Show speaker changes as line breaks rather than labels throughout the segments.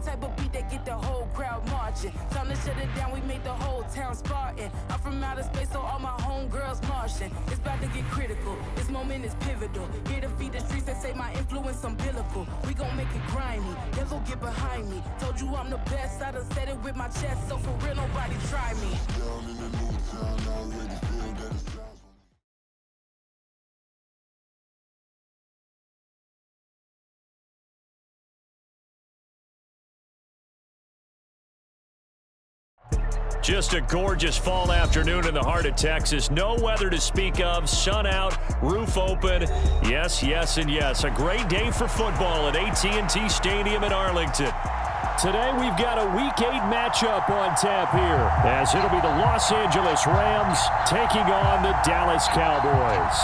type of beat that get the whole crowd marching. Time to shut it down, we made the whole town Spartan. I'm from outer space, so all my homegirls Martian. It's about to get critical, this moment is pivotal. Here to feed the streets that say my influence umbilical. We gon' make it grimy, never get behind me. Told you I'm the best, I done said it with my chest. So for real, nobody try me. Down in the new town, I already feel that it's time.
Just a gorgeous fall afternoon in the heart of Texas. No weather to speak of. Sun out, roof open. Yes, yes, and yes. A great day for football at AT&T Stadium in Arlington. Today we've got a Week 8 matchup on tap here, as it'll be the Los Angeles Rams taking on the Dallas Cowboys.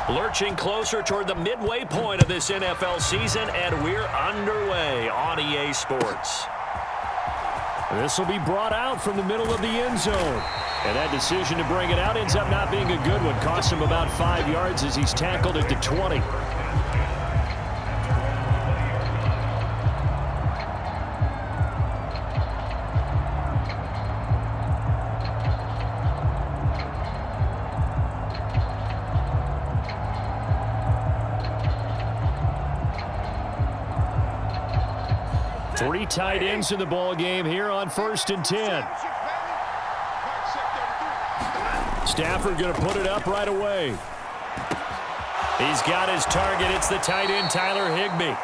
Lurching closer toward the midway point of this NFL season, and we're underway on EA Sports. This will be brought out from the middle of the end zone. And that decision to bring it out ends up not being a good one. Cost him about 5 yards as he's tackled at the 20. 3 tight ends in the ball game here on 1st and 10. Stafford going to put it up right away. He's got his target. It's the tight end, Tyler Higbee.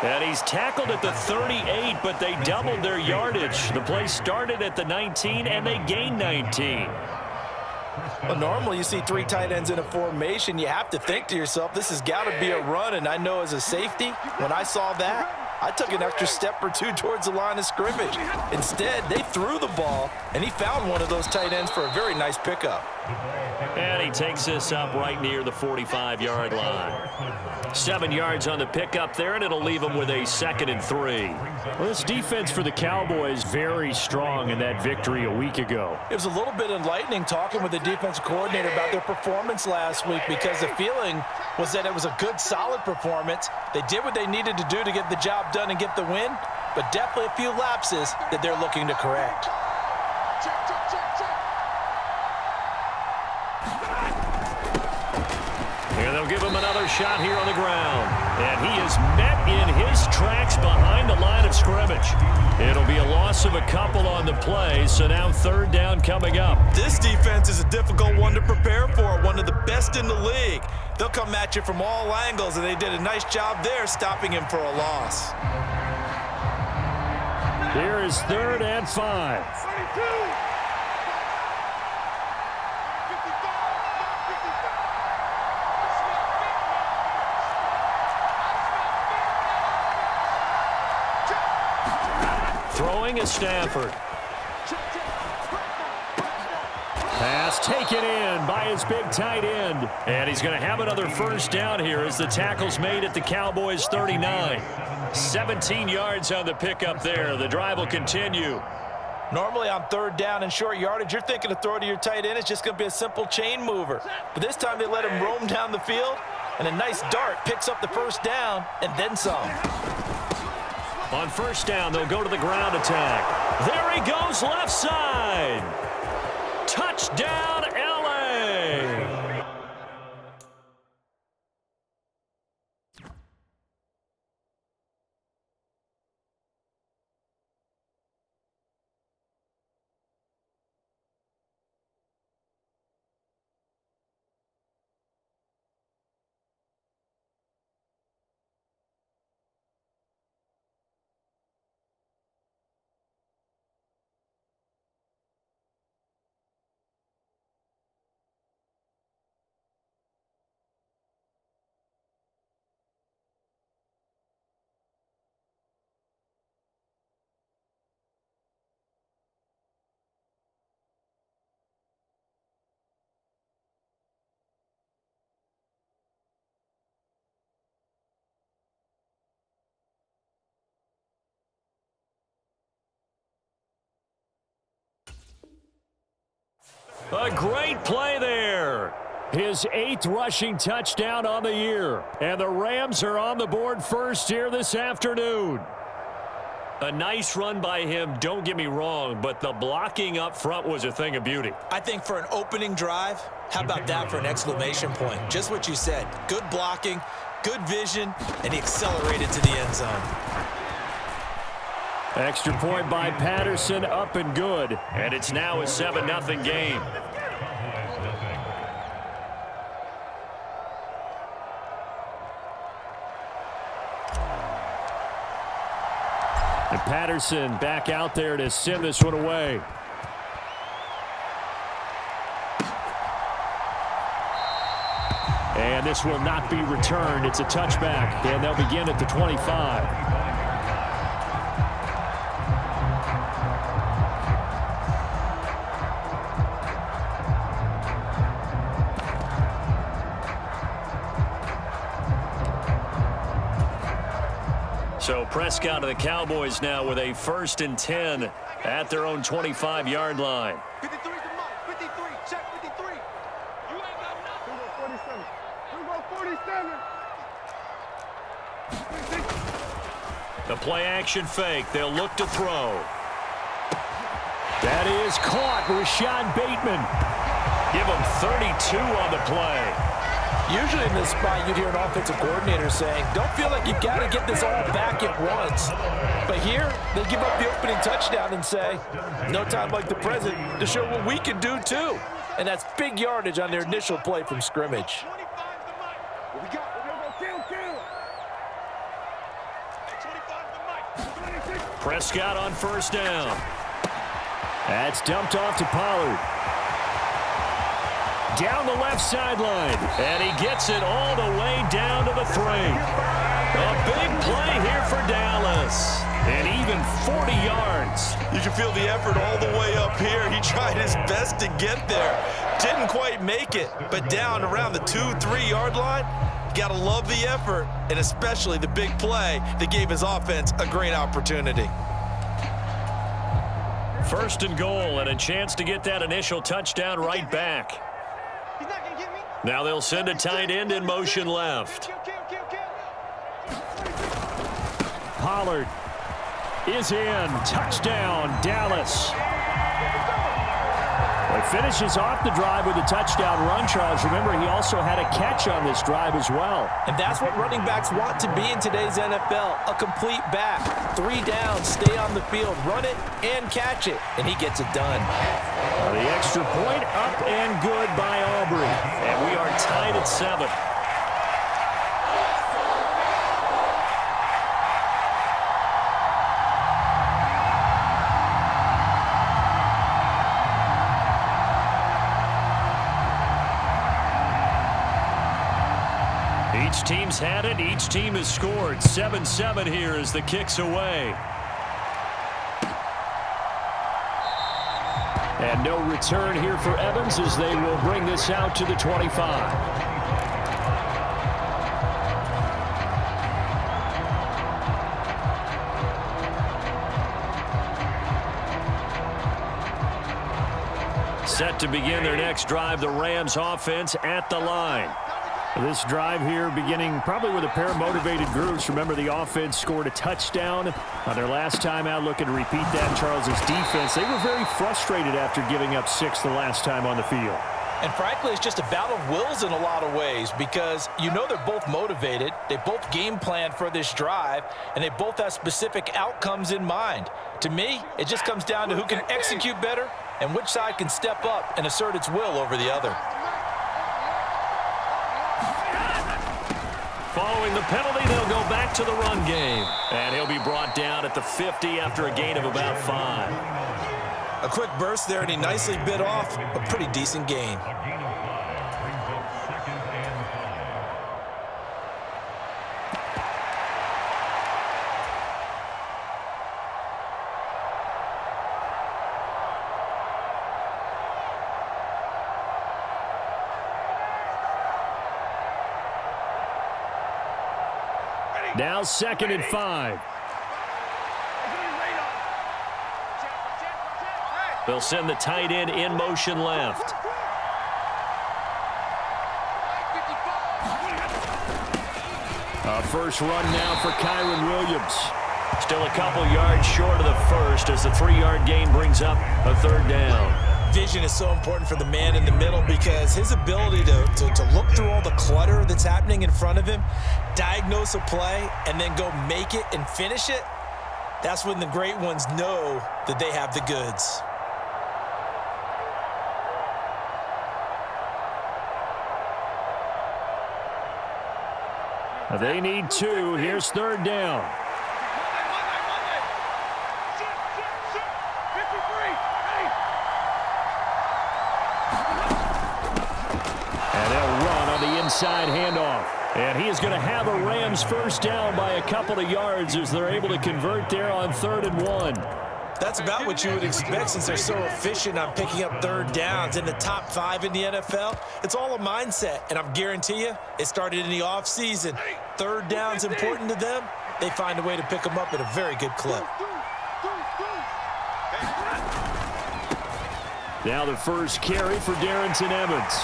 And he's tackled at the 38, but they doubled their yardage. The play started at the 19, and they gained 19.
Well, normally you see 3 tight ends in a formation. You have to think to yourself, this has got to be a run. And I know as a safety, when I saw that, I took an extra step or 2 towards the line of scrimmage. Instead, they threw the ball, and he found one of those tight ends for a very nice pickup.
And he takes this up right near the 45-yard line. 7 yards on the pickup there, and it'll leave him with a 2nd and 3. Well, this defense for the Cowboys very strong in that victory a week ago.
It was a little bit enlightening talking with the defensive coordinator about their performance last week, because the feeling was that it was a good, solid performance. They did what they needed to do to get the job done and get the win, but definitely a few lapses that they're looking to correct.
And they'll give him another shot here on the ground. And he is met in his tracks behind the line of scrimmage. It'll be a loss of a couple on the play, so now 3rd down coming up.
This defense is a difficult one to prepare for, one of the best in the league. They'll come at you from all angles, and they did a nice job there stopping him for a loss.
Here is 3rd and 5. Throwing is Stafford. Pass taken in by his big tight end. And he's going to have another 1st down here as the tackle's made at the Cowboys 39. 17 yards on the pickup there. The drive will continue.
Normally on 3rd down and short yardage, you're thinking to throw to your tight end. It's just going to be a simple chain mover. But this time they let him roam down the field, and a nice dart picks up the 1st down and then some.
On 1st down, they'll go to the ground attack. There he goes, left side. Touchdown, LA. A great play there. His 8th rushing touchdown on the year. And the Rams are on the board first here this afternoon. A nice run by him, don't get me wrong, but the blocking up front was a thing of beauty.
I think for an opening drive, how about that for an exclamation point? Just what you said. Good blocking, good vision, and he accelerated to the end zone.
Extra point by Patterson, up and good. And it's now a 7-0 game. And Patterson back out there to send this one away. And this will not be returned. It's a touchback, and they'll begin at the 25. So Prescott of the Cowboys now with a 1st and 10 at their own 25-yard line.
53 to Mike. 53. Check 53. You ain't got nothing. 47. 47.
The play action fake. They'll look to throw. That is caught. Rashad Bateman. Give him 32 on the play.
Usually in this spot, you'd hear an offensive coordinator saying, don't feel like you've got to get this all back at once. But here, they give up the opening touchdown and say, no time like the present to show what we can do too. And that's big yardage on their initial play from scrimmage.
Prescott on 1st down. That's dumped off to Pollard. Down the left sideline, and he gets it all the way down to the 3. A big play here for Dallas, and even 40 yards.
You can feel the effort all the way up here. He tried his best to get there. Didn't quite make it, but down around the 2-3 yard line, got to love the effort, and especially the big play that gave his offense a great opportunity.
1st and goal, and a chance to get that initial touchdown right back. Now they'll send a tight end in motion left. Pollard is in. Touchdown, Dallas. Well, he finishes off the drive with a touchdown run, Charles. Remember, he also had a catch on this drive as well.
And that's what running backs want to be in today's NFL. A complete back. 3 downs, stay on the field, run it, and catch it. And he gets it done.
The extra point up and good by Aubrey. And we are tied at 7. Each team's had it. Each team has scored. 7-7 here as the kick's away. And no return here for Evans as they will bring this out to the 25. Set to begin their next drive, the Rams offense at the line. This drive here beginning probably with a pair of motivated groups. Remember, the offense scored a touchdown on their last time out. Looking to repeat that. Charles's defense, they were very frustrated after giving up 6 the last time on the field.
And frankly, it's just a battle of wills in a lot of ways because you know they're both motivated. They both game planned for this drive, and they both have specific outcomes in mind. To me, it just comes down to who can execute better and which side can step up and assert its will over the other.
Following the penalty, they'll go back to the run game. And he'll be brought down at the 50 after a gain of about 5.
A quick burst there, and he nicely bit off a pretty decent gain.
Now 2nd and 5. They'll send the tight end in motion left. A first run now for Kyron Williams. Still a couple yards short of the first as the 3-yard gain brings up a third down.
Vision is so important for the man in the middle because his ability to look through all the clutter that's happening in front of him, diagnose a play, and then go make it and finish it, that's when the great ones know that they have the goods.
They need 2. Here's third down. And they'll run on the inside handoff. And he is going to have a Rams first down by a couple of yards as they're able to convert there on 3rd and 1.
That's about what you would expect since they're so efficient on picking up third downs. In the top 5 in the NFL, it's all a mindset. And I guarantee you, it started in the offseason. Third down's important to them. They find a way to pick them up at a very good clip.
Now the first carry for Darrington Evans.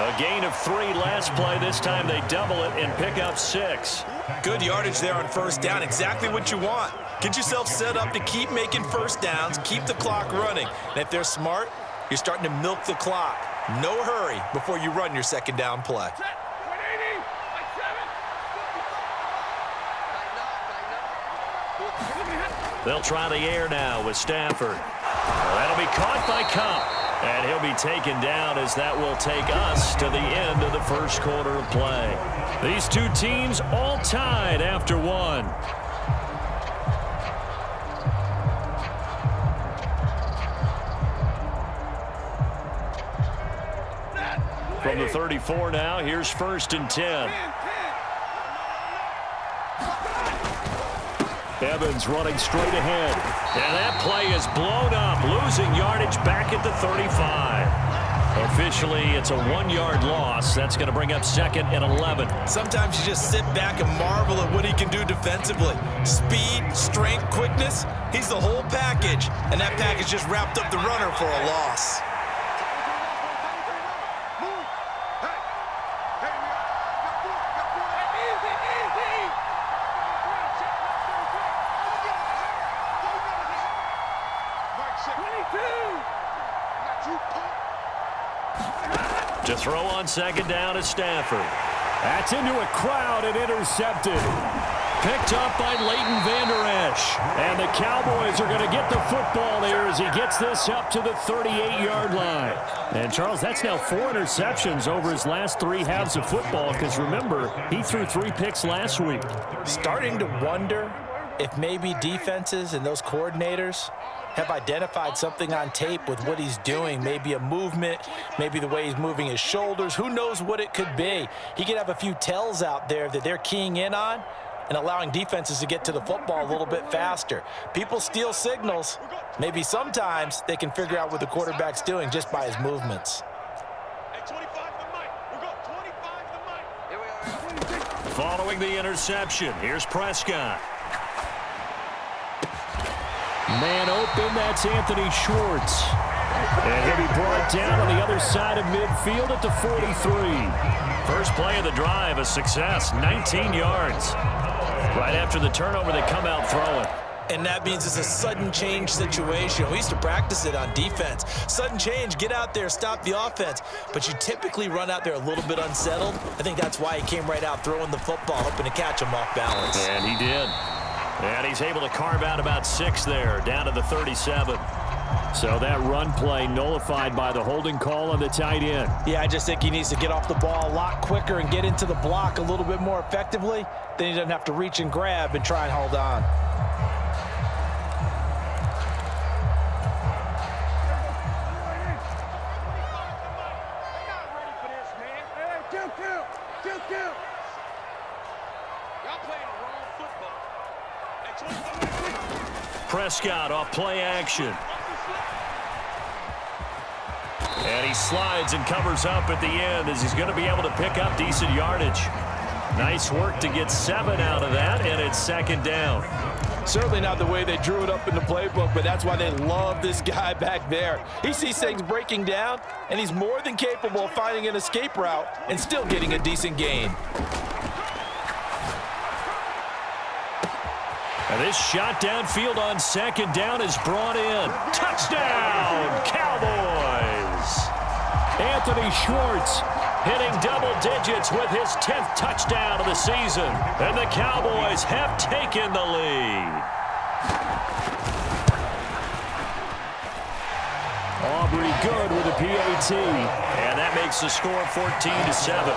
A gain of 3 last play. This time they double it and pick up 6.
Good yardage there on first down. Exactly what you want. Get yourself set up to keep making first downs, keep the clock running. And if they're smart, you're starting to milk the clock. No hurry before you run your second down play.
They'll try the air now with Stafford. Well, that'll be caught by Cup. And he'll be taken down as that will take us to the end of the first quarter of play. These two teams all tied after 1. From the 34 now, here's 1st and 10. Evans running straight ahead. And that play is blown up, losing yardage back at the 35. Officially, it's a 1-yard loss. That's going to bring up 2nd and 11.
Sometimes you just sit back and marvel at what he can do defensively. Speed, strength, quickness, he's the whole package. And that package just wrapped up the runner for a loss.
To throw on 2nd down is Stafford. That's into a crowd and intercepted. Picked up by Leighton Vander Esch. And the Cowboys are going to get the football there as he gets this up to the 38-yard line. And, Charles, that's now 4 interceptions over his last 3 halves of football because, remember, he threw 3 picks last week.
Starting to wonder if maybe defenses and those coordinators have identified something on tape with what he's doing. Maybe a movement, maybe the way he's moving his shoulders. Who knows what it could be? He could have a few tells out there that they're keying in on and allowing defenses to get to the football a little bit faster. People steal signals. Maybe sometimes they can figure out what the quarterback's doing just by his movements.
Following the interception, here's Prescott. Man open, that's Anthony Schwartz. And he'll be brought down on the other side of midfield at the 43. First play of the drive, a success, 19 yards. Right after the turnover, they come out throwing.
And that means it's a sudden change situation. We used to practice it on defense. Sudden change, get out there, stop the offense. But you typically run out there a little bit unsettled. I think that's why he came right out throwing the football, hoping to catch him off balance.
And he did. And he's able to carve out about 6 there, down to the 37. So that run play nullified by the holding call on the tight end.
Yeah, I just think he needs to get off the ball a lot quicker and get into the block a little bit more effectively. Then he doesn't have to reach and grab and try and hold on.
Prescott off play action. And he slides and covers up at the end as he's going to be able to pick up decent yardage. Nice work to get 7 out of that, and it's 2nd down.
Certainly not the way they drew it up in the playbook, but that's why they love this guy back there. He sees things breaking down, and he's more than capable of finding an escape route and still getting a decent gain.
And this shot downfield on second down is brought in. Touchdown, Cowboys! Anthony Schwartz hitting double digits with his 10th touchdown of the season. And the Cowboys have taken the lead. Aubrey good with a PAT. And that makes the score 14-7.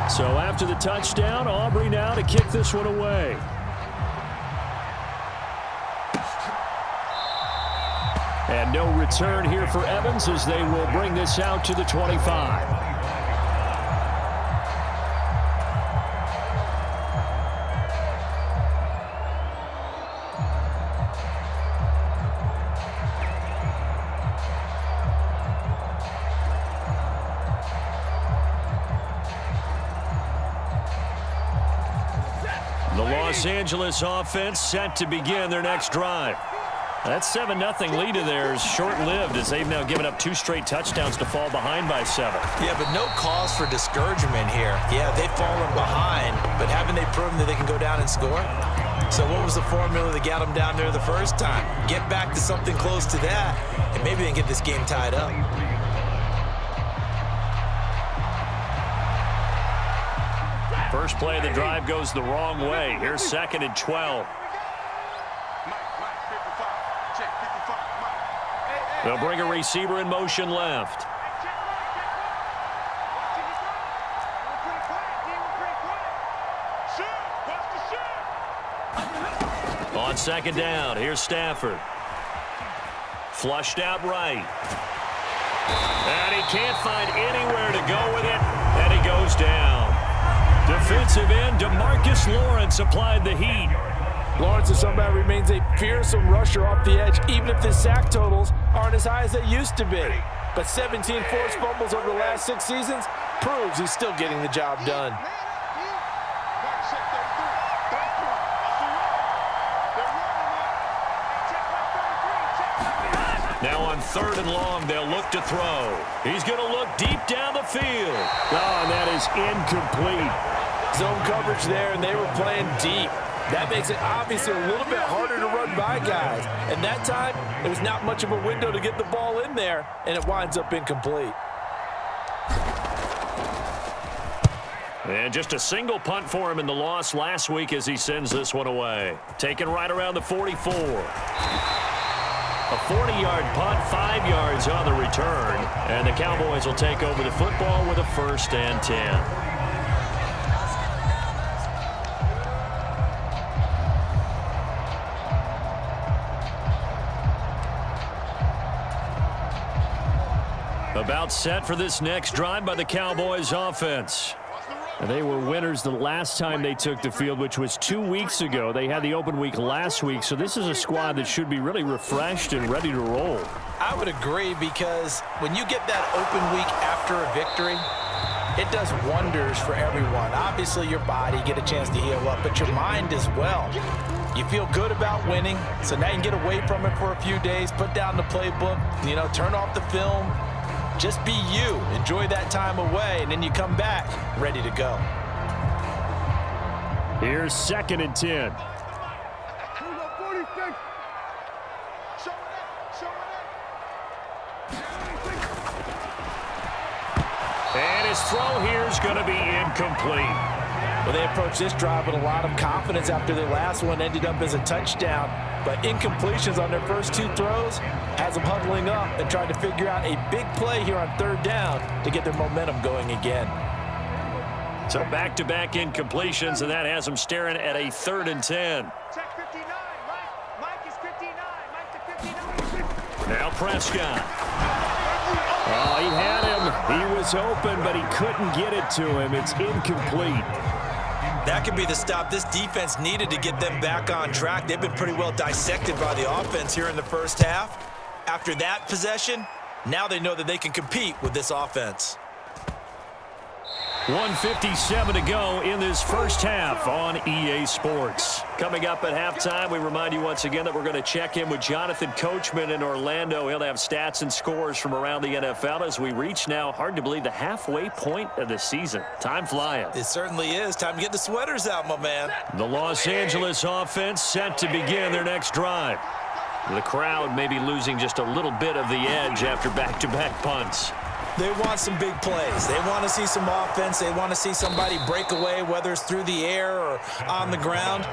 So after the touchdown, Aubrey now to kick this one away. And no return here for Evans as they will bring this out to the 25. The Los Angeles offense set to begin their next drive. That 7-0 lead of theirs short-lived as they've now given up 2 straight touchdowns to fall behind by 7.
Yeah, but no cause for discouragement here. Yeah, they've fallen behind, but haven't they proven that they can go down and score? So what was the formula that got them down there the first time? Get back to something close to that, and maybe they can get this game tied up.
First play of the drive goes the wrong way. Here's 2nd and 12. They'll bring a receiver in motion left. On 2nd down, here's Stafford. Flushed out right. And he can't find anywhere to go with it, and he goes down. Defensive end DeMarcus Lawrence applied the heat.
Lawrence is somebody who remains a fearsome rusher off the edge, even if the sack totals aren't as high as they used to be. But 17 forced fumbles over the last 6 seasons proves he's still getting the job done.
Now on 3rd and long, they'll look to throw. He's going to look deep down the field. Oh, and that is incomplete.
Zone coverage there, and they were playing deep. That makes it obviously a little bit harder to run by guys. And that time, there was not much of a window to get the ball in there, and it winds up incomplete.
And just a single punt for him in the loss last week as he sends this one away. Taken right around the 44. A 40-yard punt, 5 yards on the return. And the Cowboys will take over the football with a 1st and 10. About set for this next drive by the Cowboys offense. And they were winners the last time they took the field, which was 2 weeks ago. They had the open week last week, so this is a squad that should be really refreshed and ready to roll.
I would agree, because when you get that open week after a victory, it does wonders for everyone. Obviously, your body, get a chance to heal up, but your mind as well. You feel good about winning, so now you can get away from it for a few days, put down the playbook, turn off the film. Just be you. Enjoy that time away, and then you come back ready to go.
Here's 2nd and 10. And his throw here is going to be incomplete.
Well, they approached this drive with a lot of confidence after their last one ended up as a touchdown. But incompletions on their first 2 throws has them huddling up and trying to figure out a big play here on 3rd down to get their momentum going again.
So back-to-back incompletions, and that has them staring at a 3rd and 10.
Check 59. Mike is 59. Mike to 59.
Now Prescott. Oh, he had him. He was open, but he couldn't get it to him. It's incomplete.
That could be the stop this defense needed to get them back on track. They've been pretty well dissected by the offense here in the first half. After that possession, Now they know that they can compete with this offense.
1:57 to go in this first half on EA Sports. Coming up at halftime, we remind you once again that we're going to check in with Jonathan Coachman in Orlando. He'll have stats and scores from around the NFL as we reach now, hard to believe, the halfway point of the season. Time flying.
It certainly is. Time to get the sweaters out, my man.
The Los Angeles offense set to begin their next drive. The crowd may be losing just a little bit of the edge after back-to-back punts.
They want some big plays. They want to see some offense. They want to see somebody break away, whether it's through the air or on the ground.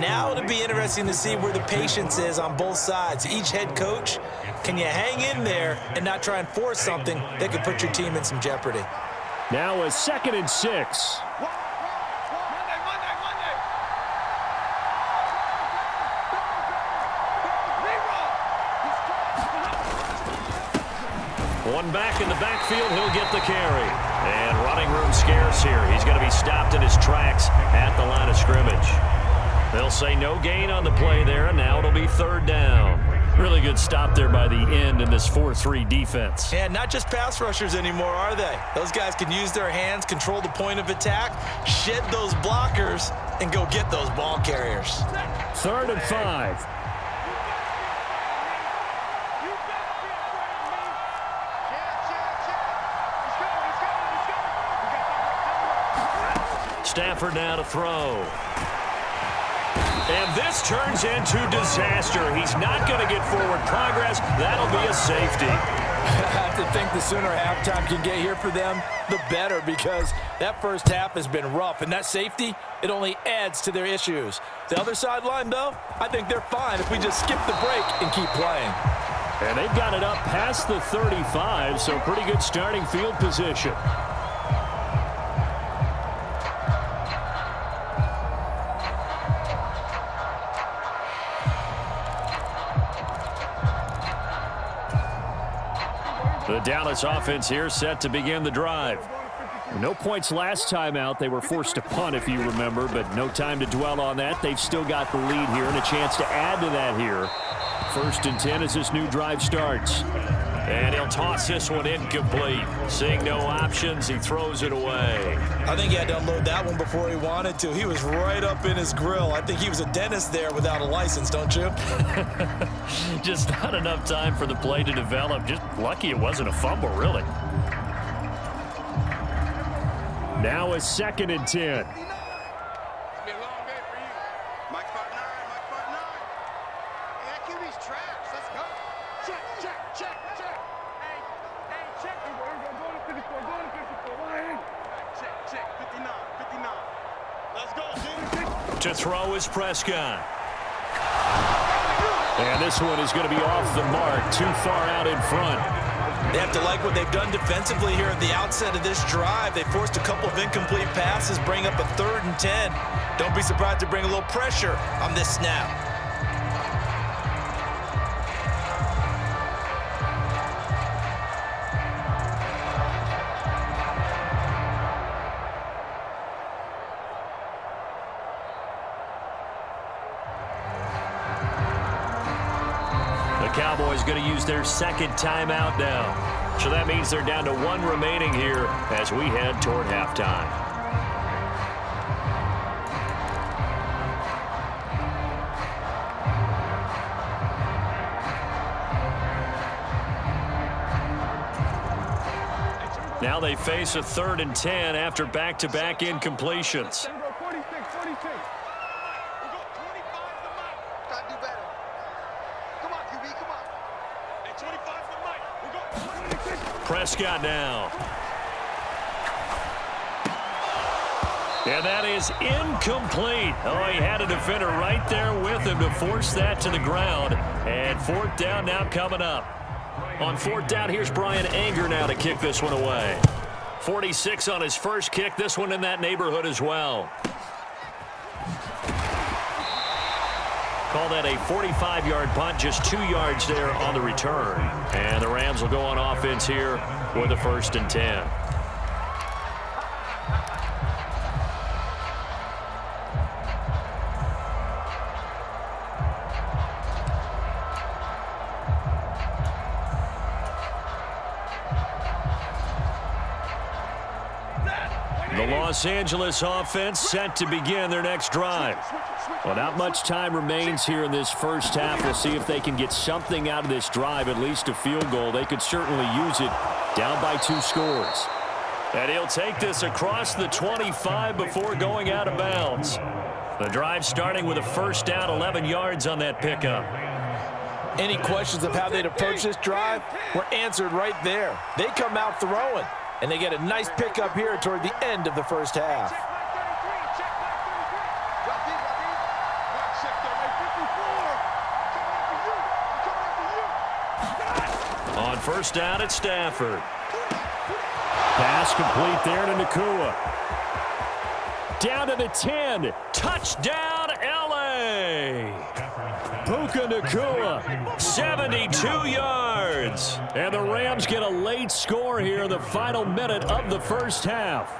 Now it'll be interesting to see where the patience is on both sides. Each head coach, can you hang in there and not try and force something that could put your team in some jeopardy?
Now a 2nd and 6. One back in the backfield, he'll get the carry. And running room scarce here. He's going to be stopped in his tracks at the line of scrimmage. They'll say no gain on the play there, and now it'll be 3rd down. Really good stop there by the end in this 4-3 defense.
And not just pass rushers anymore, are they? Those guys can use their hands, control the point of attack, shed those blockers, and go get those ball carriers.
3rd and 5. Stafford now to throw. And this turns into disaster. He's not going to get forward progress. That'll be a safety.
I have to think the sooner halftime can get here for them, the better, because that first half has been rough. And that safety, it only adds to their issues. The other sideline, though, I think they're fine if we just skip the break and keep playing.
And they've got it up past the 35, so pretty good starting field position. The Dallas offense here set to begin the drive. No points last time out. They were forced to punt, if you remember, but no time to dwell on that. They've still got the lead here and a chance to add to that here. 1st and 10 as this new drive starts. And he'll toss this one incomplete. Seeing no options, he throws it away.
I think he had to unload that one before he wanted to. He was right up in his grill. I think he was a dentist there without a license, don't you?
Just not enough time for the play to develop. Just lucky it wasn't a fumble, really. Now a 2nd and 10. To throw is Prescott. And this one is going to be off the mark, too far out in front.
They have to like what they've done defensively here at the outset of this drive. They forced a couple of incomplete passes, bring up a 3rd and 10. Don't be surprised to bring a little pressure on this snap.
Cowboys going to use their 2nd timeout now. So that means they're down to 1 remaining here as we head toward halftime. Now they face a 3rd and 10 after back-to-back incompletions. Prescott now. And that is incomplete. Oh, he had a defender right there with him to force that to the ground. And 4th down now coming up. On 4th down, here's Brian Anger now to kick this one away. 46 on his first kick. This one in that neighborhood as well. Call that a 45-yard punt, just 2 yards there on the return. And the Rams will go on offense here with a 1st and 10. The Los Angeles offense set to begin their next drive. Well, not much time remains here in this first half. We'll see if they can get something out of this drive, at least a field goal. They could certainly use it, down by 2 scores. And he'll take this across the 25 before going out of bounds. The drive starting with a first down, 11 yards on that pickup.
Any questions of how they'd approach this drive were answered right there. They come out throwing, and they get a nice pickup here toward the end of the first half.
On first down at Stafford. Pass complete there to Nakua. Down to the 10. Touchdown, L.A. Puka Nakua, 72 yards. And the Rams get a late score here in the final minute of the first half.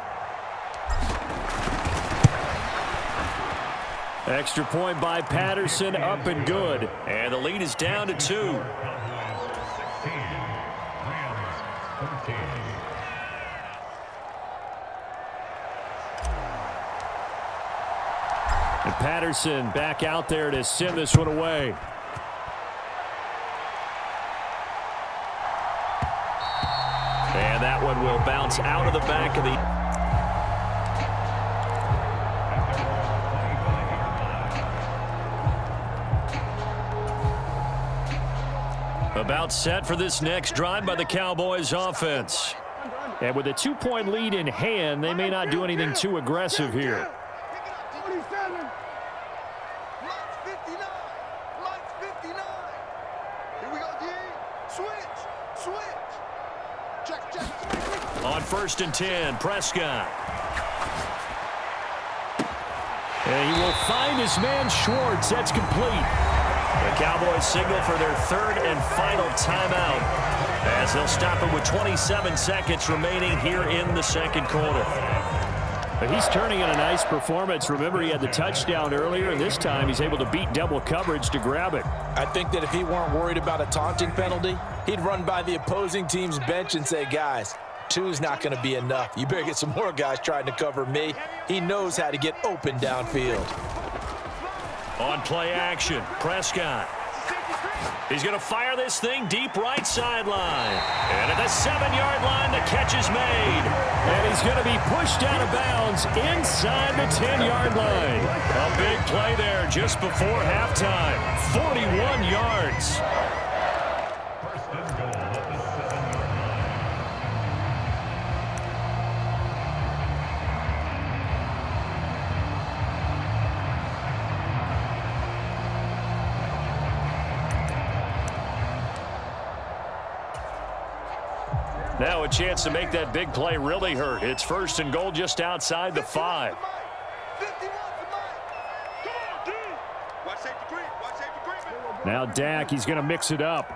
Extra point by Patterson, up and good. And the lead is down to 2. And Patterson back out there to send this one away. And that one will bounce out of the back of the... About set for this next drive by the Cowboys offense. And with a 2-point lead in hand, they may not do anything too aggressive here. On first and 10, Prescott. And he will find his man Schwartz. That's complete. The Cowboys signal for their third and final timeout as they'll stop it with 27 seconds remaining here in the second quarter. But he's turning in a nice performance. Remember, he had the touchdown earlier, and this time he's able to beat double coverage to grab it.
I think that if he weren't worried about a taunting penalty, he'd run by the opposing team's bench and say, guys, 2's not going to be enough. You better get some more guys trying to cover me. He knows how to get open downfield.
On play action, Prescott. He's going to fire this thing deep right sideline. And at the 7-yard line, the catch is made. And he's going to be pushed out of bounds inside the 10-yard line. A big play there just before halftime. 41 yards. Now a chance to make that big play really hurt. It's first and goal just outside the 5. Now Dak, he's going to mix it up.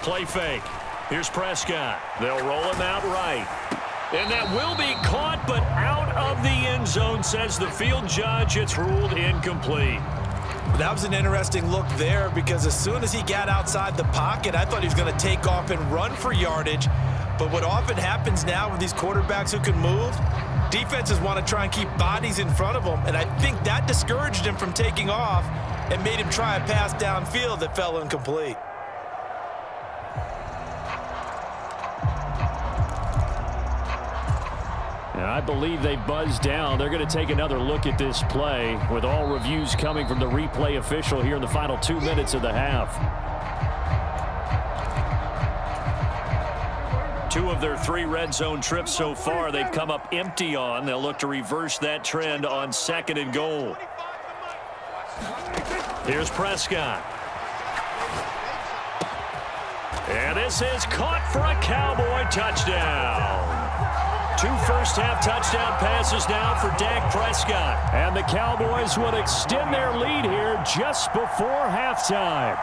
Play fake. Here's Prescott. They'll roll him out right. And that will be caught, but out of the end zone, says the field judge. It's ruled incomplete.
That was an interesting look there because as soon as he got outside the pocket, I thought he was going to take off and run for yardage. But what often happens now with these quarterbacks who can move, defenses want to try and keep bodies in front of them, and I think that discouraged him from taking off and made him try a pass downfield that fell incomplete.
And I believe they buzzed down. They're going to take another look at this play with all reviews coming from the replay official here in the final 2 minutes of the half. 2 of their 3 red zone trips so far they've come up empty on. They'll look to reverse that trend on second and goal. Here's Prescott. And this is caught for a Cowboy touchdown. 2 first-half touchdown passes now for Dak Prescott. And the Cowboys will extend their lead here just before halftime.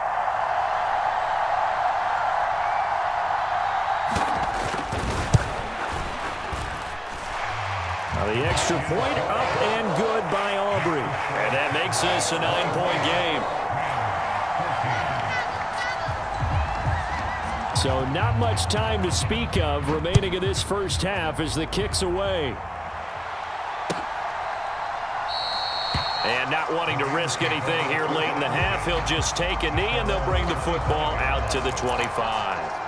Now the extra point up and good by Aubrey. And that makes this a 9-point game. So not much time to speak of remaining in this first half as the kick's away. And not wanting to risk anything here late in the half, he'll just take a knee and they'll bring the football out to the 25.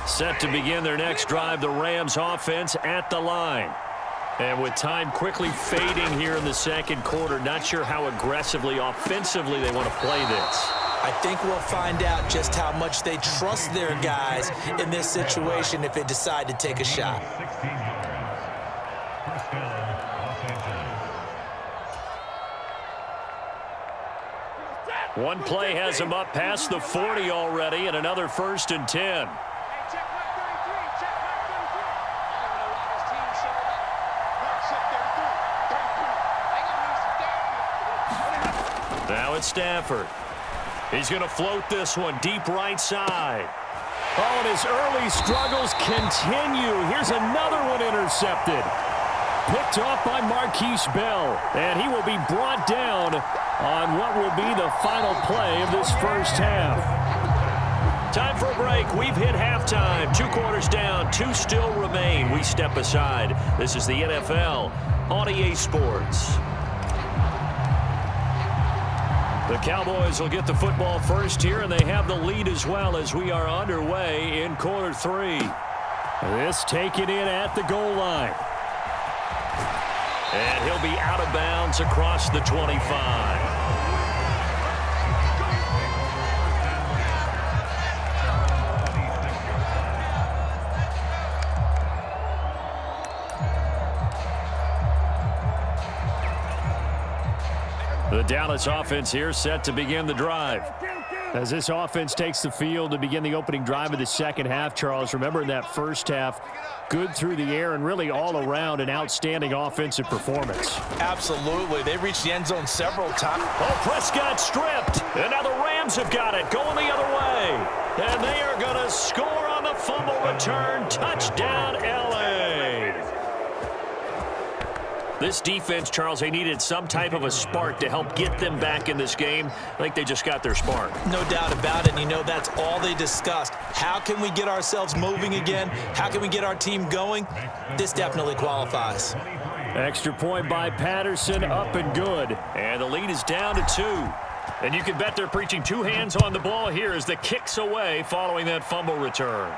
Set to begin their next drive, the Rams offense at the line. And with time quickly fading here in the second quarter, not sure how aggressively, offensively they want to play this.
I think we'll find out just how much they trust their guys in this situation if they decide to take a shot.
One play has them up past the 40 already, and another 1st and 10. Now it's Stafford. He's going to float this one deep right side. Oh, and his early struggles continue. Here's another one intercepted. Picked off by Marquise Bell, and he will be brought down on what will be the final play of this first half. Time for a break. We've hit halftime. 2 quarters down, 2 still remain. We step aside. This is the NFL on EA Sports. The Cowboys will get the football first here, and they have the lead as well as we are underway in quarter 3. This taken in at the goal line. And he'll be out of bounds across the 25. The Dallas offense here set to begin the drive. As this offense takes the field to begin the opening drive of the second half, Charles, remember in that first half, good through the air and really all around an outstanding offensive performance.
Absolutely. They reached the end zone several times.
Oh, Prescott stripped. And now the Rams have got it going the other way. And they are going to score on the fumble return. Touchdown, L.A. This defense, Charles, they needed some type of a spark to help get them back in this game. I think they just got their spark.
No doubt about it. And you know, that's all they discussed. How can we get ourselves moving again? How can we get our team going? This definitely qualifies.
Extra point by Patterson, up and good. And the lead is down to 2. And you can bet they're preaching 2 hands on the ball here as the kick's away following that fumble return.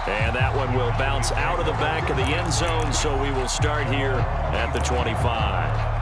And that one will bounce out of the back of the end zone, so we will start here at the 25.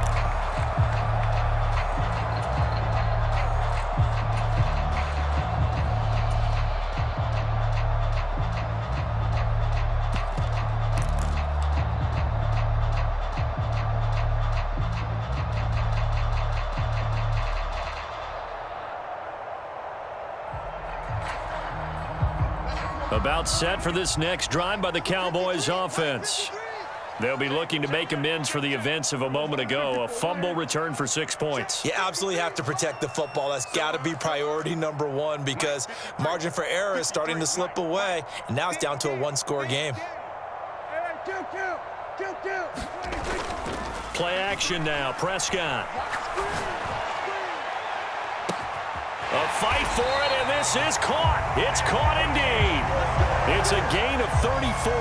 About set for this next drive by the Cowboys offense. They'll be looking to make amends for the events of a moment ago. A fumble return for 6 points.
You absolutely have to protect the football. That's got to be priority number 1 because margin for error is starting to slip away, and now it's down to a 1-score game.
Play action now. Prescott. A fight for it, and this is caught. It's caught indeed. It's a gain of 34.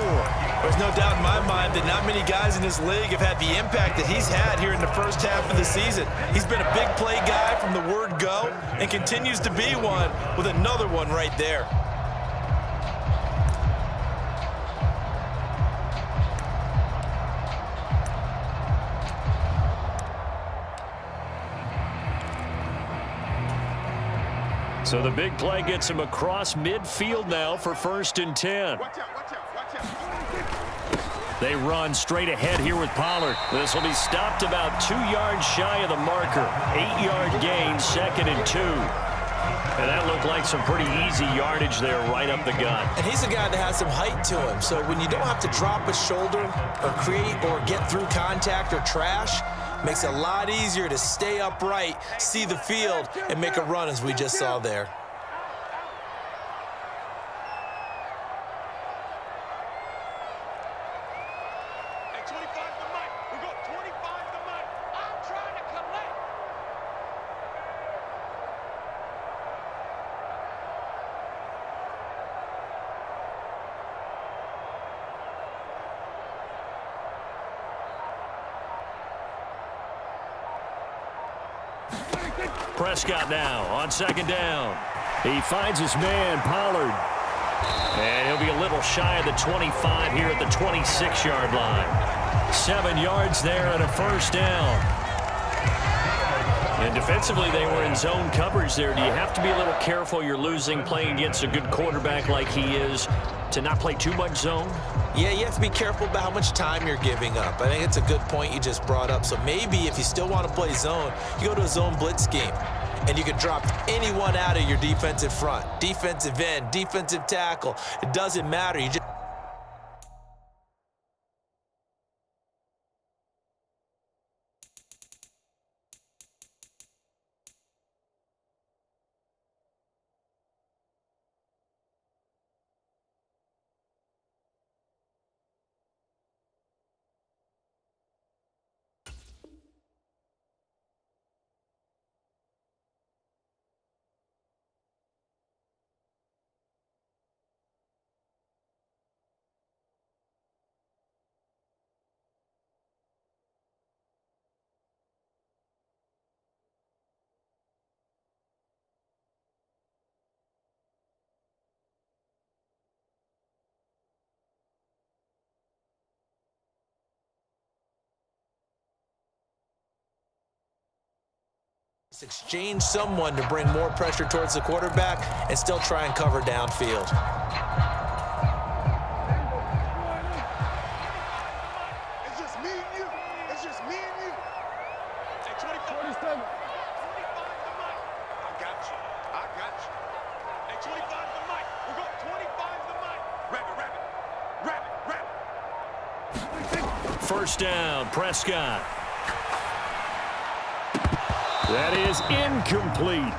There's no doubt in my mind that not many guys in this league have had the impact that he's had here in the first half of the season. He's been a big play guy from the word go and continues to be one with another one right there.
So the big play gets him across midfield now for 1st and 10. They run straight ahead here with Pollard. This will be stopped about 2 yards shy of the marker. 8-yard gain, 2nd and 2. And that looked like some pretty easy yardage there right up the gut.
And he's a guy that has some height to him. So when you don't have to drop a shoulder or create or get through contact or trash, Makes it a lot easier to stay upright, see the field, and make a run as we just saw there.
Hey, 25 to Mike. We got 25 to Mike. I'm trying to collect.
Prescott now on second down. He finds his man, Pollard. And he'll be a little shy of the 25 here at the 26-yard line. 7 yards there and a first down. And defensively, they were in zone coverage there. Do you have to be a little careful? You're losing playing against a good quarterback like he is to not play too much zone?
Yeah, you have to be careful about how much time you're giving up. I think it's a good point you just brought up. So maybe if you still want to play zone, you go to a zone blitz scheme. And you can drop anyone out of your defensive front. Defensive end, defensive tackle. It doesn't matter. You just exchange someone to bring more pressure towards the quarterback and still try and cover downfield.
It's just me and you. It's just me and you. Hey, 25 to Mike. I got you. I got you. Hey, 25 to Mike. We got 25 to Mike. Rabbit.
First down, Prescott. That is incomplete.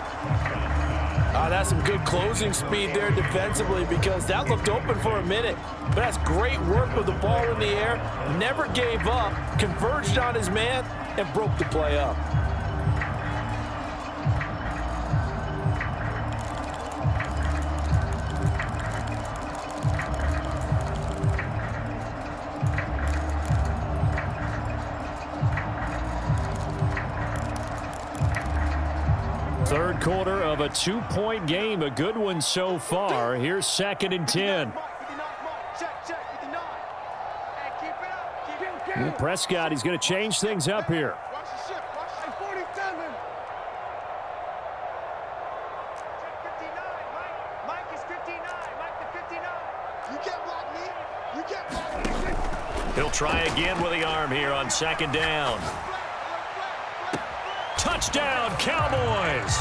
That's some good closing speed there defensively because that looked open for a minute. But that's great work with the ball in the air. Never gave up, converged on his man, and broke the play up.
Third quarter of a 2-point game, a good one so far. Here's 2nd and 10. Prescott, he's going to change things up here.
Watch the shift. Watch the 47. Check 59. Mike is 59. Mike the 59. You can't block me. You can't block me.
He'll try again with the arm here on 2nd down. Touchdown, Cowboys!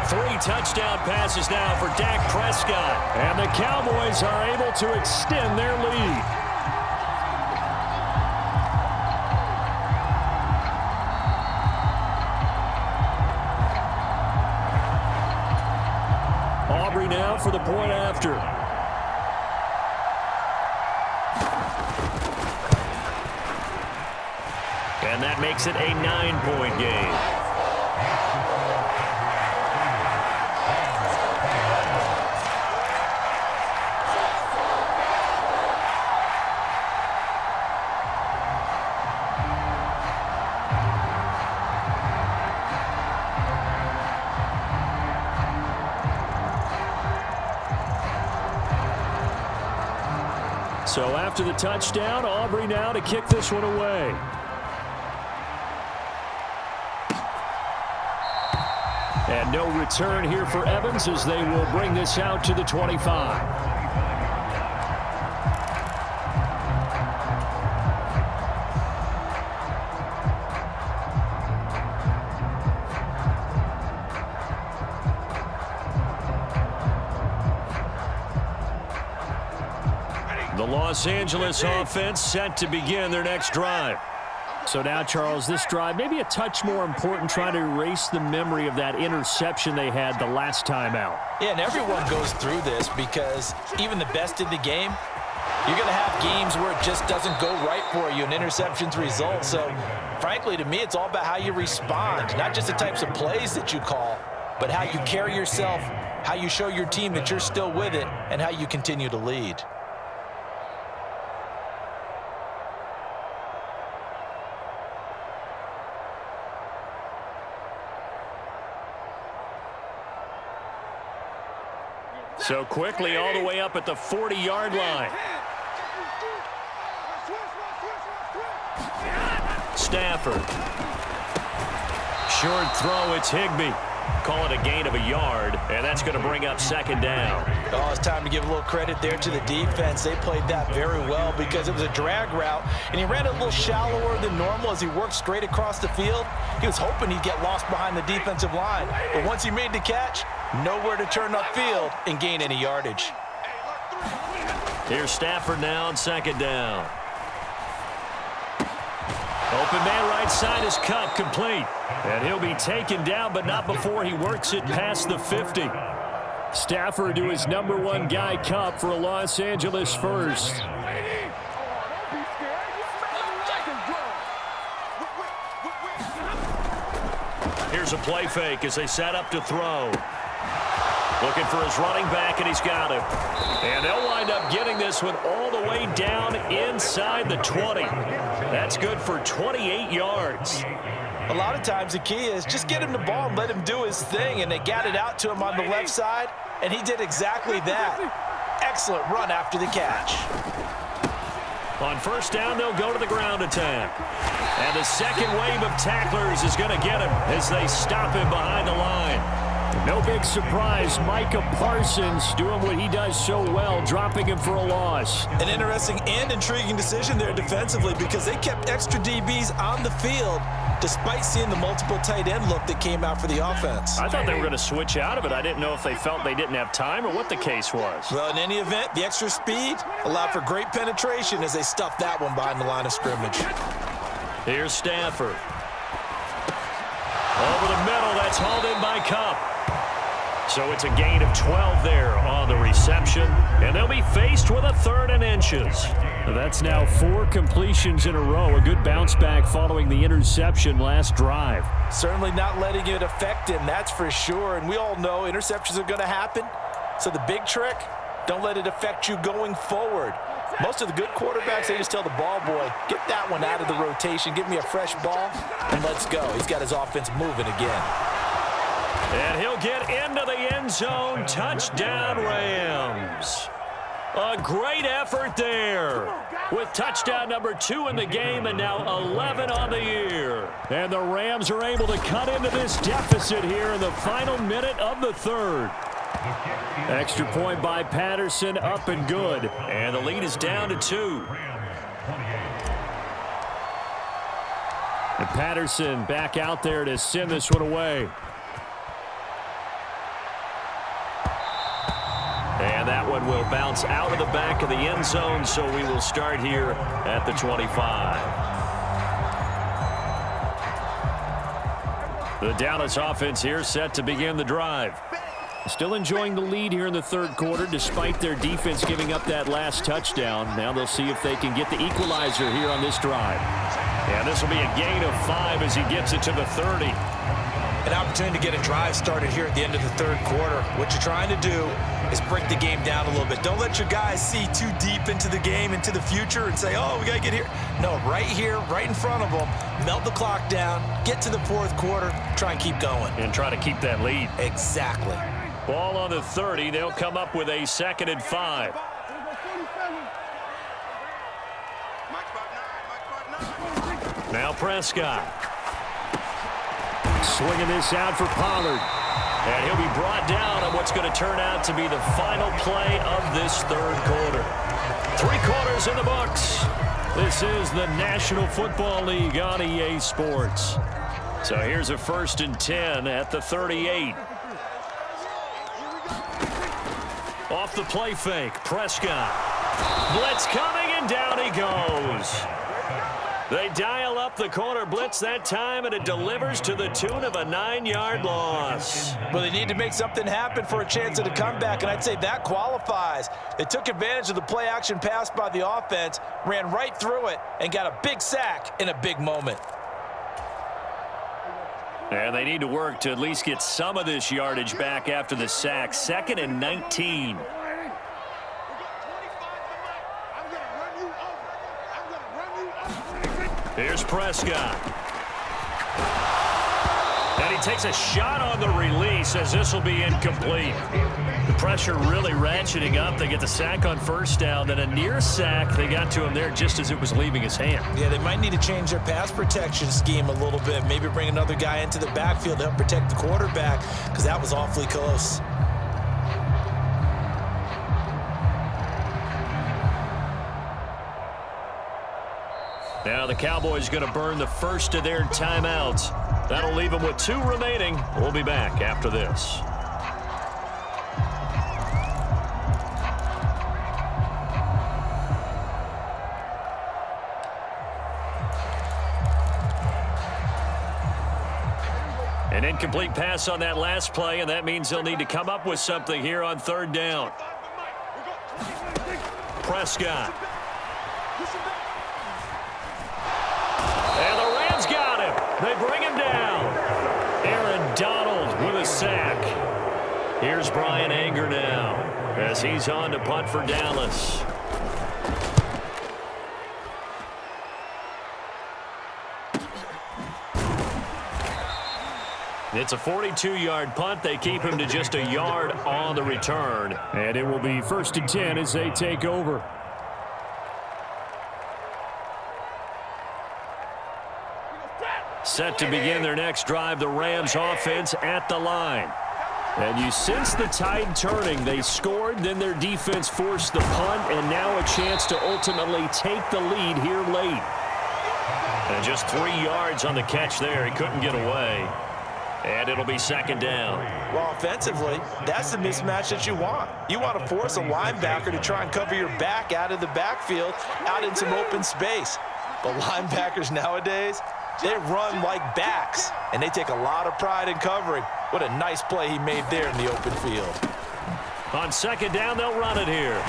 3 touchdown passes now for Dak Prescott. And the Cowboys are able to extend their lead. Aubrey now for the point after. And that makes it a 9-point game. So after the touchdown, Aubrey now to kick this one away. And no return here for Evans as they will bring this out to the 25. The Los Angeles offense set to begin their next drive. So now, Charles, this drive maybe a touch more important, trying to erase the memory of that interception they had the last time out.
Yeah, and everyone goes through this because even the best in the game, you're going to have games where it just doesn't go right for you and interceptions result. So, frankly, to me, it's all about how you respond, not just the types of plays that you call, but how you carry yourself, how you show your team that you're still with it, and how you continue to lead.
So quickly all the way up at the 40-yard line. Stafford. Short throw, it's Higbee. Call it a gain of a yard, and that's going to bring up second down.
Oh, it's time to give a little credit there to the defense. They played that very well because it was a drag route, and he ran it a little shallower than normal as he worked straight across the field. He was hoping he'd get lost behind the defensive line, but once he made the catch, nowhere to turn upfield and gain any yardage.
Here's Stafford now on second down. Open man right side is Cup, complete. And he'll be taken down, but not before he works it past the 50. Stafford to his #1 guy, Cup, for a Los Angeles first. Here's a play fake as they set up to throw. Looking for his running back, and he's got him. And they'll wind up getting this one all the way down inside the 20. That's good for 28 yards.
A lot of times the key is just get him the ball and let him do his thing, and they got it out to him on the left side, and he did exactly that. Excellent run after the catch.
On first down, they'll go to the ground attack. And the second wave of tacklers is going to get him as they stop him behind the line. No big surprise, Micah Parsons doing what he does so well, dropping him for a loss.
An interesting and intriguing decision there defensively because they kept extra DBs on the field despite seeing the multiple tight end look that came out for the offense.
I thought they were going to switch out of it. I didn't know if they felt they didn't have time or what the case was.
Well, in any event, the extra speed allowed for great penetration as they stuffed that one behind the line of scrimmage.
Here's Stafford. Over the middle, that's hauled in by Cup. So it's a gain of 12 there on the reception, and they'll be faced with a 3rd and inches. That's now 4 completions in a row. A good bounce back following the interception last drive.
Certainly not letting it affect him, that's for sure. And we all know interceptions are going to happen. So the big trick, don't let it affect you going forward. Most of the good quarterbacks, they just tell the ball boy, get that one out of the rotation, give me a fresh ball, and let's go. He's got his offense moving again.
And he'll get into the end zone. Touchdown, Rams. A great effort there with touchdown number 2 in the game and now 11 on the year. And the Rams are able to cut into this deficit here in the final minute of the 3rd. Extra point by Patterson, up and good. And the lead is down to 2. And Patterson back out there to send this one away. And that one will bounce out of the back of the end zone, so we will start here at the 25. The Dallas offense here set to begin the drive. Still enjoying the lead here in the 3rd quarter despite their defense giving up that last touchdown. Now they'll see if they can get the equalizer here on this drive. And this will be a gain of 5 as he gets it to the 30.
An opportunity to get a drive started here at the end of the 3rd quarter. What you're trying to do is break the game down a little bit. Don't let your guys see too deep into the game, into the future, and say, oh, we got to get here. No, right here, right in front of them, melt the clock down, get to the 4th quarter, try and keep going.
And try to keep that lead.
Exactly.
Ball on the 30. They'll come up with a 2nd and 5. Now Prescott. Swinging this out for Pollard. And he'll be brought down on what's going to turn out to be the final play of this 3rd quarter. 3 quarters in the books. This is the National Football League on EA Sports. So here's a 1st and 10 at the 38. Off the play fake, Prescott. Blitz coming, and down he goes. They dial up the corner blitz that time, and it delivers to the tune of a 9-yard loss.
Well, they need to make something happen for a chance at a comeback, and I'd say that qualifies. They took advantage of the play-action pass by the offense, ran right through it, and got a big sack in a big moment.
And they need to work to at least get some of this yardage back after the sack. 2nd and 19. Here's Prescott. And he takes a shot on the release as this will be incomplete. The pressure really ratcheting up. They get the sack on first down. Then a near sack. They got to him there just as it was leaving his hand.
Yeah, they might need to change their pass protection scheme a little bit. Maybe bring another guy into the backfield to help protect the quarterback, because that was awfully close.
Now the Cowboys going to burn the first of their timeouts. That'll leave them with 2 remaining. We'll be back after this. An incomplete pass on that last play, and that means they'll need to come up with something here on 3rd down. Prescott. And the Rams got him. They bring him down. Aaron Donald with a sack. Here's Brian Anger now as he's on to punt for Dallas. It's a 42-yard punt. They keep him to just a yard on the return. And it will be 1st and 10 as they take over. Set to begin their next drive, the Rams offense at the line. And you sense the tide turning. They scored, then their defense forced the punt, and now a chance to ultimately take the lead here late. And just 3 yards on the catch there. He couldn't get away. And it'll be 2nd down.
Well, offensively, that's the mismatch that you want. You want to force a linebacker to try and cover your back out of the backfield, out in some open space. But linebackers nowadays, they run like backs, and they take a lot of pride in covering. What a nice play he made there in the open field.
On 2nd down, they'll run it here.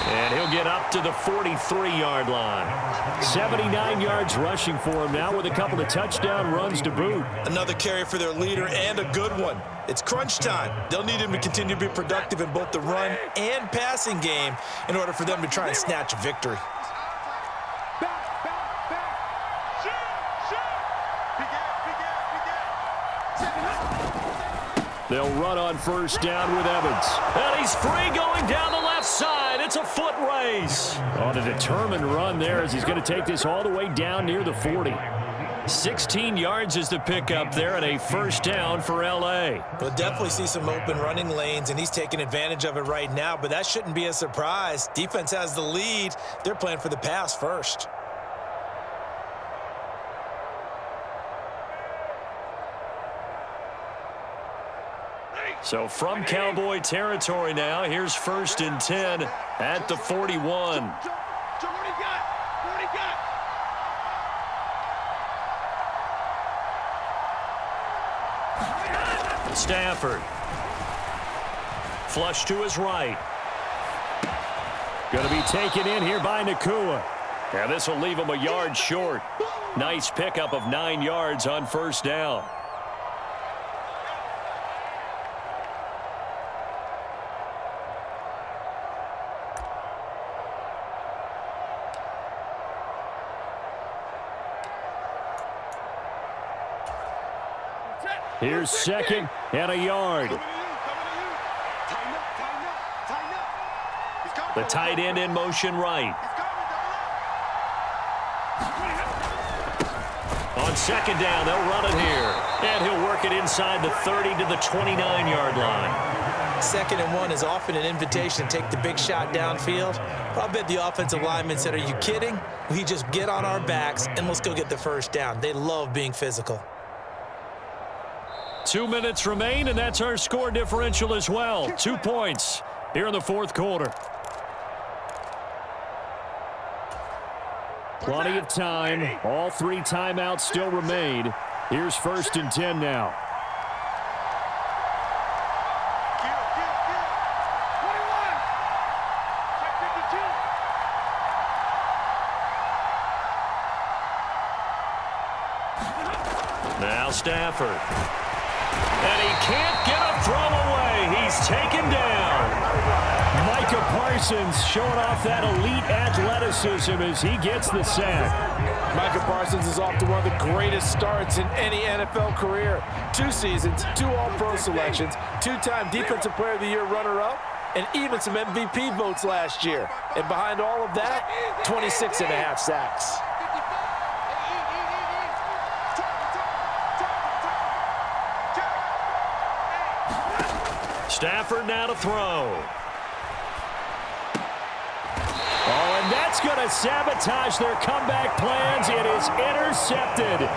And he'll get up to the 43-yard line. 79 yards rushing for him now with a couple of touchdown runs to boot.
Another carry for their leader, and a good one. It's crunch time. They'll need him to continue to be productive in both the run and passing game in order for them to try and snatch a victory.
They'll run on 1st down with Evans. And he's free going down the left side. It's a foot race. On a determined run there as he's going to take this all the way down near the 40. 16 yards is the pickup there and a 1st down for L.A.
We'll definitely see some open running lanes, and he's taking advantage of it right now, but that shouldn't be a surprise. Defense has the lead. They're playing for the pass first.
So from Cowboy territory now, here's 1st and 10 at the 41. Stafford. Flush to his right. Going to be taken in here by Nakua. And this will leave him a yard short. Nice pickup of 9 yards on 1st down. Here's 2nd and a yard. The tight end in motion right. On 2nd down, they'll run it here. And he'll work it inside the 30 to the 29-yard line.
2nd and 1 is often an invitation to take the big shot downfield. But I bet the offensive lineman said, "Are you kidding? We just get on our backs and let's go get the 1st down." They love being physical.
2 minutes remain, and that's our score differential as well. 2 points here in the 4th quarter. Plenty of time. All 3 timeouts still remain. Here's 1st and 10 now. Now Stafford. And he can't get a throw away. He's taken down. Micah Parsons showing off that elite athleticism as he gets the sack.
Micah Parsons is off to one of the greatest starts in any NFL career. 2 seasons, 2 All-Pro selections, 2-time Defensive Player of the Year runner-up, and even some MVP votes last year. And behind all of that, 26.5 sacks.
Stafford now to throw. Oh, and that's going to sabotage their comeback plans. It is intercepted.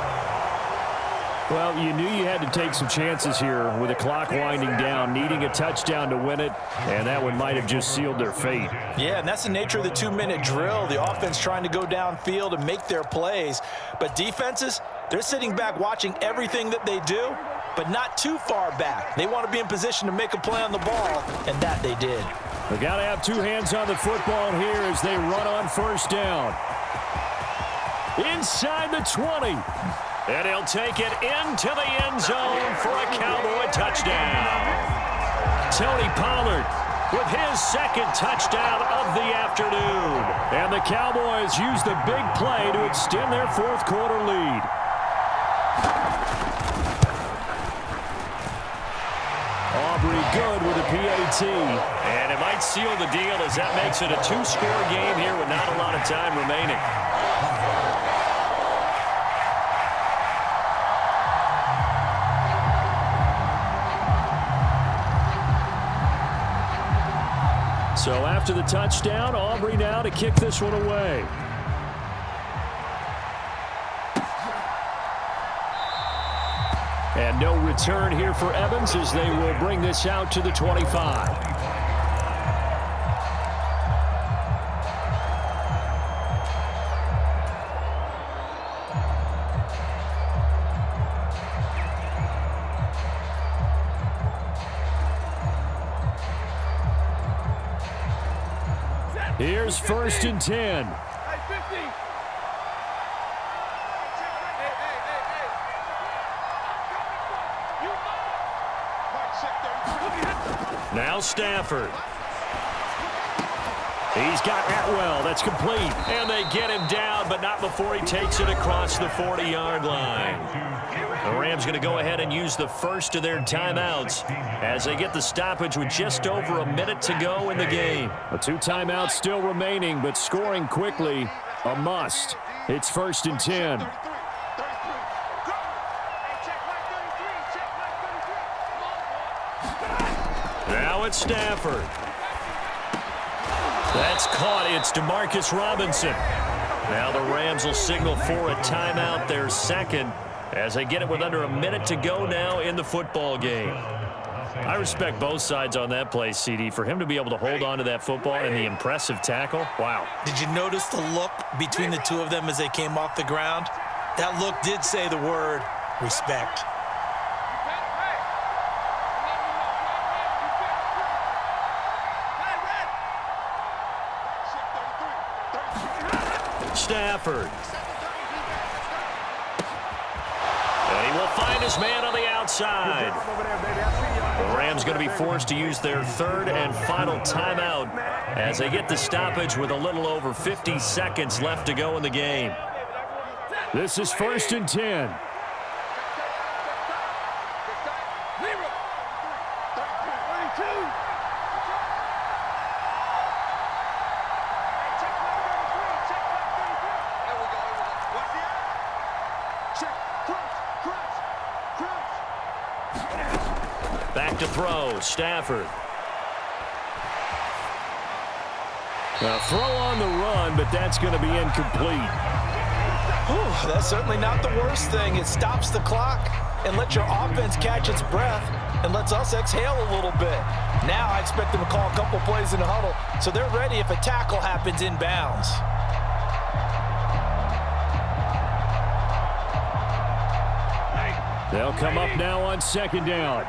Well, you knew you had to take some chances here with the clock winding down, needing a touchdown to win it, and that one might have just sealed their fate.
Yeah, and that's the nature of the 2-minute drill. The offense trying to go downfield and make their plays. But defenses, they're sitting back watching everything that they do, but not too far back. They want to be in position to make a play on the ball, and that they did.
They got to have 2 hands on the football here as they run on 1st down. Inside the 20. And he'll take it into the end zone for a Cowboy touchdown. Tony Pollard with his 2nd touchdown of the afternoon. And the Cowboys use the big play to extend their 4th quarter lead. Aubrey good with a PAT. And it might seal the deal as that makes it a 2-score game here with not a lot of time remaining. So after the touchdown, Aubrey now to kick this one away. And no return here for Evans as they will bring this out to the 25. Here's 1st and 10. Now Stafford. He's got Atwell. That's complete. And they get him down, but not before he takes it across the 40-yard line. The Rams going to go ahead and use the first of their timeouts as they get the stoppage with just over a minute to go in the game. 2 timeouts still remaining, but scoring quickly, a must. It's 1st and 10. Now it's Stafford. That's caught. It's DeMarcus Robinson. Now the Rams will signal for a timeout, their 2nd, as they get it with under a minute to go now in the football game. I respect both sides on that play, CD. For him to be able to hold on to that football and the impressive tackle, wow.
Did you notice the look between the 2 of them as they came off the ground? That look did say the word respect.
Stafford. And he will find his man on the outside. The Rams going to be forced to use their 3rd and final timeout as they get the stoppage with a little over 50 seconds left to go in the game. This is 1st and 10. Back to throw, Stafford. Now throw on the run, but that's going to be incomplete.
Whew, that's certainly not the worst thing. It stops the clock and lets your offense catch its breath and lets us exhale a little bit. Now I expect them to call a couple plays in the huddle so they're ready if a tackle happens inbounds.
They'll come up now on second down.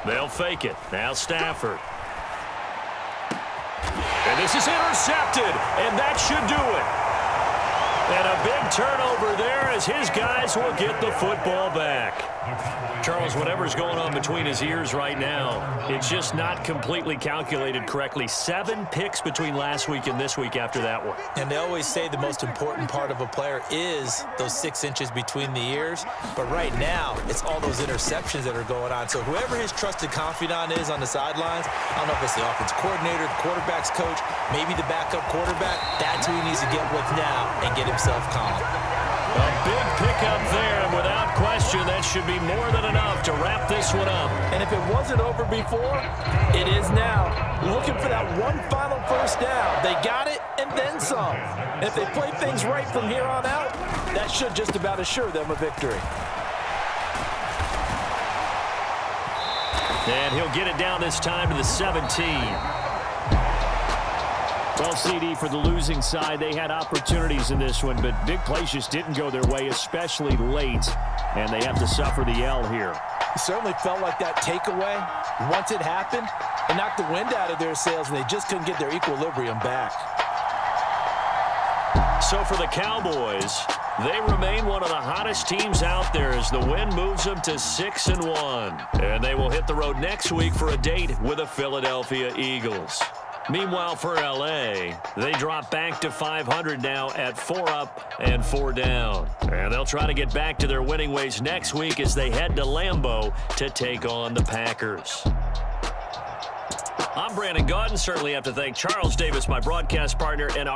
They'll fake it. Now Stafford. And this is intercepted, and that should do it. And a big turnover there as his guys will get the football back. Charles, whatever's going on between his ears right now, it's just not completely calculated correctly. 7 picks between last week and this week after that one.
And they always say the most important part of a player is those 6 inches between the ears. But right now, it's all those interceptions that are going on. So whoever his trusted confidant is on the sidelines, I don't know if it's the offense coordinator, the quarterback's coach, maybe the backup quarterback, that's who he needs to get with now and get himself calm.
A big pickup there, and without question, that should be more than enough to wrap this one up.
And if it wasn't over before, it is now. Looking for that one final first down. They got it and then some. And if they play things right from here on out, that should just about assure them a victory.
And he'll get it down this time to the 17. Well, CD, for the losing side, they had opportunities in this one, but big plays just didn't go their way, especially late, and they have to suffer the L here.
It certainly felt like that takeaway, once it happened, it knocked the wind out of their sails, and they just couldn't get their equilibrium back.
So for the Cowboys, they remain one of the hottest teams out there as the win moves them to 6-1. And they will hit the road next week for a date with the Philadelphia Eagles. Meanwhile, for L.A., they drop back to 500 now at 4 up and 4 down. And they'll try to get back to their winning ways next week as they head to Lambeau to take on the Packers. I'm Brandon Gaudin. Certainly have to thank Charles Davis, my broadcast partner, and